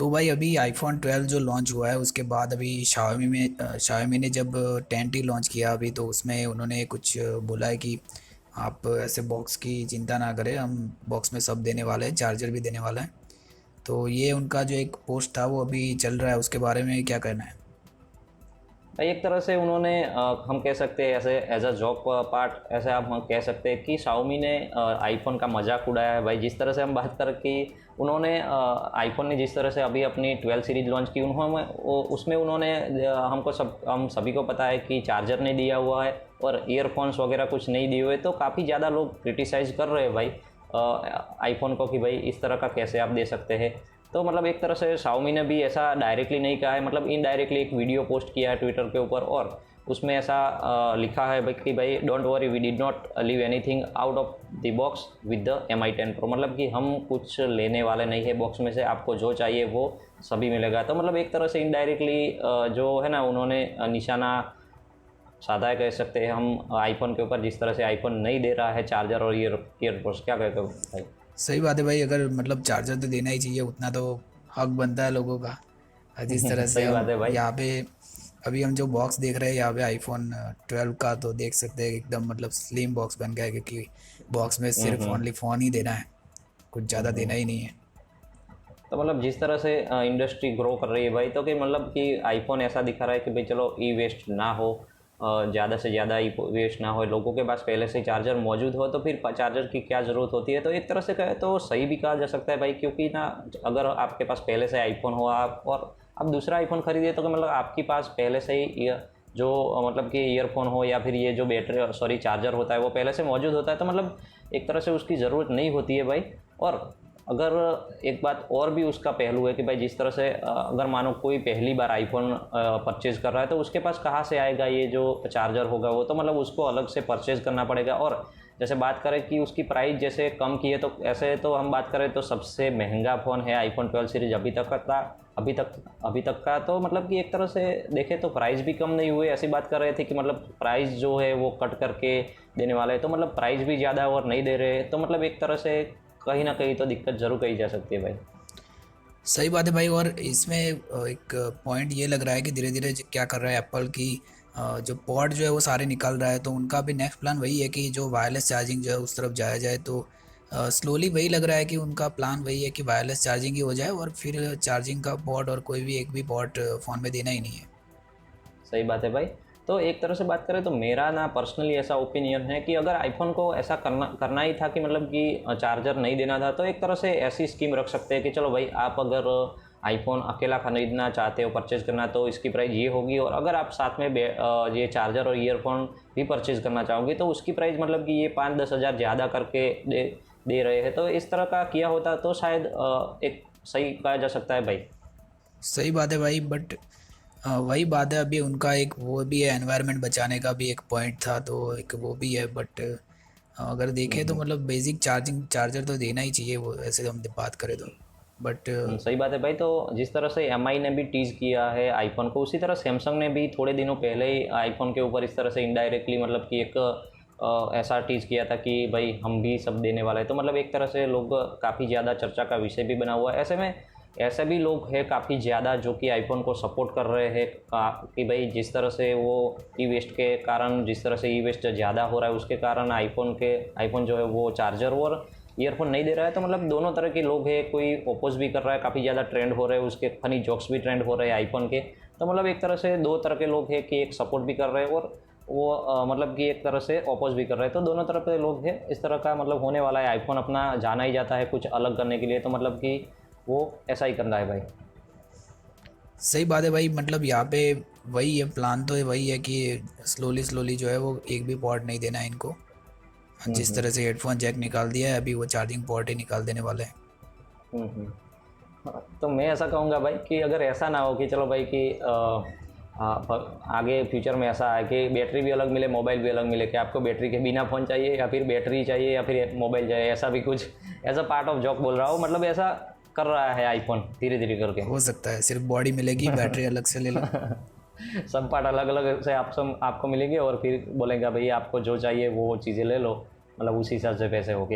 तो भाई अभी आईफोन 12 जो लॉन्च हुआ है उसके बाद अभी Xiaomi में Xiaomi ने जब 10T लॉन्च किया अभी, तो उसमें उन्होंने कुछ बोला है कि आप ऐसे बॉक्स की चिंता ना करें, हम बॉक्स में सब देने वाले हैं, चार्जर भी देने वाला है। तो ये उनका जो एक पोस्ट था वो अभी चल रहा है, उसके बारे में क्या कहना है? भाई एक तरह से उन्होंने हम कह सकते हैं ऐसे एज अ जॉक पार्ट, ऐसे आप हम कह सकते हैं कि शाओमी ने आईफोन का मजाक उड़ाया है भाई। जिस तरह से हम बात करें कि उन्होंने आईफोन ने जिस तरह से अभी अपनी 12 सीरीज लॉन्च की, उन्होंने उसमें उन्होंने हम सभी को पता है कि चार्जर नहीं दिया हुआ है और ईयरफोन्स वगैरह कुछ नहीं दिए हुए। तो काफ़ी ज़्यादा लोग क्रिटिसाइज़ कर रहे हैं भाई आईफोन को कि भाई इस तरह का कैसे आप दे सकते हैं। तो मतलब एक तरह से शाओमी ने भी ऐसा डायरेक्टली नहीं कहा है, मतलब इनडायरेक्टली एक वीडियो पोस्ट किया है ट्विटर के ऊपर और उसमें ऐसा लिखा है भाई कि भाई don't worry, we did not leave anything out of the box with the Mi 10 Pro। मतलब कि हम कुछ लेने वाले नहीं है बॉक्स में से, आपको जो चाहिए वो सभी मिलेगा। तो मतलब एक तरह से इनडायरेक्टली जो है ना उन्होंने निशाना साधा है कह सकते हैं हम आईफोन के ऊपर, जिस तरह से आईफोन नहीं दे रहा है चार्जर और ईयरपोड्स। क्या कहते हो भाई? सही बात है भाई, अगर मतलब चार्जर तो देना ही चाहिए, उतना तो हक बनता है लोगों का। जिस तरह से सही बात हम है भाई। यहाँ पे अभी हम जो बॉक्स देख रहे हैं यहाँ पे आईफोन 12 का, तो देख सकते हैं एकदम मतलब स्लिम बॉक्स बन गया है, क्योंकि बॉक्स में सिर्फ हम्म। ओनली फ़ोन ही देना है, कुछ ज़्यादा देना हम्म। ही नहीं है। तो मतलब जिस तरह से इंडस्ट्री ग्रो कर रही है भाई, तो कि मतलब कि आईफोन ऐसा दिखा रहा है कि भाई चलो ई वेस्ट ना हो, ज़्यादा से ज़्यादा ई वेस्ट ना हो, लोगों के पास पहले से ही चार्जर मौजूद हो तो फिर चार्जर की क्या ज़रूरत होती है। तो एक तरह से कहे तो सही भी कहा जा सकता है भाई, क्योंकि ना अगर आपके पास पहले से आईफोन हो आप और आप दूसरा आईफोन खरीदे तो कि मतलब आपके पास पहले से ही जो मतलब कि ईयरफोन हो या फिर ये जो बैटरी सॉरी चार्जर होता है वो पहले से मौजूद होता है, तो मतलब एक तरह से उसकी ज़रूरत नहीं होती है भाई। और अगर एक बात और भी उसका पहलू है कि भाई जिस तरह से अगर मानो कोई पहली बार आईफोन परचेज़ कर रहा है तो उसके पास कहाँ से आएगा ये जो चार्जर होगा, वो तो मतलब उसको अलग से परचेज़ करना पड़ेगा। और जैसे बात करें कि उसकी प्राइस जैसे कम की है, तो ऐसे तो हम बात करें तो सबसे महंगा फ़ोन है आईफोन 12 सीरीज अभी तक का। तो मतलब कि एक तरह से देखें तो प्राइस भी कम नहीं हुए। ऐसी बात कर रहे थे कि मतलब प्राइस जो है वो कट करके देने वाले हैं, तो मतलब प्राइस भी ज़्यादा और नहीं दे रहे, तो मतलब एक तरह से कहीं ना कहीं तो दिक्कत जरूर कही जा सकती है भाई। सही बात है भाई। और इसमें एक पॉइंट ये लग रहा है कि धीरे धीरे क्या कर रहा है एप्पल की, जो पॉड जो है वो सारे निकाल रहा है, तो उनका भी नेक्स्ट प्लान वही है कि जो वायरलेस चार्जिंग जो है उस तरफ जाया जाए। तो स्लोली वही लग रहा है कि उनका प्लान वही है कि वायरलेस चार्जिंग ही हो जाए, और फिर चार्जिंग का पॉड और कोई भी एक भी पॉड फ़ोन में देना ही नहीं है। सही बात है भाई। तो एक तरह से बात करें तो मेरा ना पर्सनली ऐसा ओपिनियन है कि अगर आईफोन को ऐसा करना करना ही था कि मतलब कि चार्जर नहीं देना था, तो एक तरह से ऐसी स्कीम रख सकते हैं कि चलो भाई आप अगर आईफोन अकेला खरीदना चाहते हो परचेज़ करना तो इसकी प्राइस ये होगी, और अगर आप साथ में ये चार्जर और ईयरफोन भी परचेज़ करना चाहोगे तो उसकी प्राइस मतलब कि ये 5-10 हज़ार ज़्यादा करके दे रहे हैं। तो इस तरह का किया होता तो शायद एक सही कहा जा सकता है भाई। सही बात है भाई, बट वही बात है, अभी उनका एक वो भी है, एनवायरनमेंट बचाने का भी एक पॉइंट था, तो एक वो भी है। बट अगर देखें तो मतलब बेसिक चार्जिंग चार्जर तो देना ही चाहिए, वो ऐसे हम बात करें तो। बट सही बात है भाई। तो जिस तरह से एम आई ने भी टीज़ किया है आईफोन को, उसी तरह सैमसंग ने भी थोड़े दिनों पहले ही आईफोन के ऊपर इस तरह से इनडायरेक्टली मतलब कि एक ऐसा टीज़ किया था कि भाई हम भी सब देने वाले हैं। तो मतलब एक तरह से लोग काफ़ी ज़्यादा चर्चा का विषय भी बना हुआ है। ऐसे में ऐसे भी लोग हैं काफ़ी ज़्यादा जो कि आईफोन को सपोर्ट कर रहे हैं कि भाई जिस तरह से वो ई वेस्ट के कारण, जिस तरह से ई वेस्ट ज़्यादा हो रहा है उसके कारण आईफोन जो है वो चार्जर और ईयरफोन नहीं दे रहा है। तो मतलब दोनों तरह के लोग हैं, कोई ओपोज भी कर रहा है, काफ़ी ज़्यादा ट्रेंड हो रहे हैं, उसके फनी जोक्स भी ट्रेंड हो रहे हैं आईफोन के। तो मतलब एक तरह से दो तरह के लोग हैं कि एक सपोर्ट भी कर रहे हैं और वो मतलब कि एक तरह से अपोज भी कर रहे हैं। तो दोनों तरफ के लोग हैं, इस तरह का मतलब होने वाला है। आईफोन अपना जाना ही जाता है कुछ अलग करने के लिए, तो मतलब कि वो ऐसा ही करना है भाई। सही बात है भाई, मतलब यहाँ पे वही है, प्लान तो वही है कि स्लोली स्लोली जो है वो एक भी पॉर्ट नहीं देना है इनको। जिस हम्म। तरह से हेडफोन जैक निकाल दिया है, अभी वो चार्जिंग पोर्ट ही निकाल देने वाले हैं। हम्म। हाँ, तो मैं ऐसा कहूँगा भाई कि अगर ऐसा ना हो कि चलो भाई कि आगे फ्यूचर में ऐसा है कि बैटरी भी अलग मिले मोबाइल भी अलग मिले, कि आपको बैटरी के बिना फ़ोन चाहिए या फिर बैटरी चाहिए या फिर मोबाइल चाहिए, ऐसा भी कुछ ऐसा पार्ट ऑफ जॉक बोल रहा हूँ, मतलब ऐसा कर रहा है आईफोन धीरे धीरे करके। हो सकता है सिर्फ बॉडी मिलेगी, बैटरी अलग से ले लो। सब पार्ट अलग अलग से आपको मिलेंगे और फिर बोलेंगे भाई आपको जो चाहिए वो चीज़ें ले लो, मतलब उसी हिसाब से पैसे होके।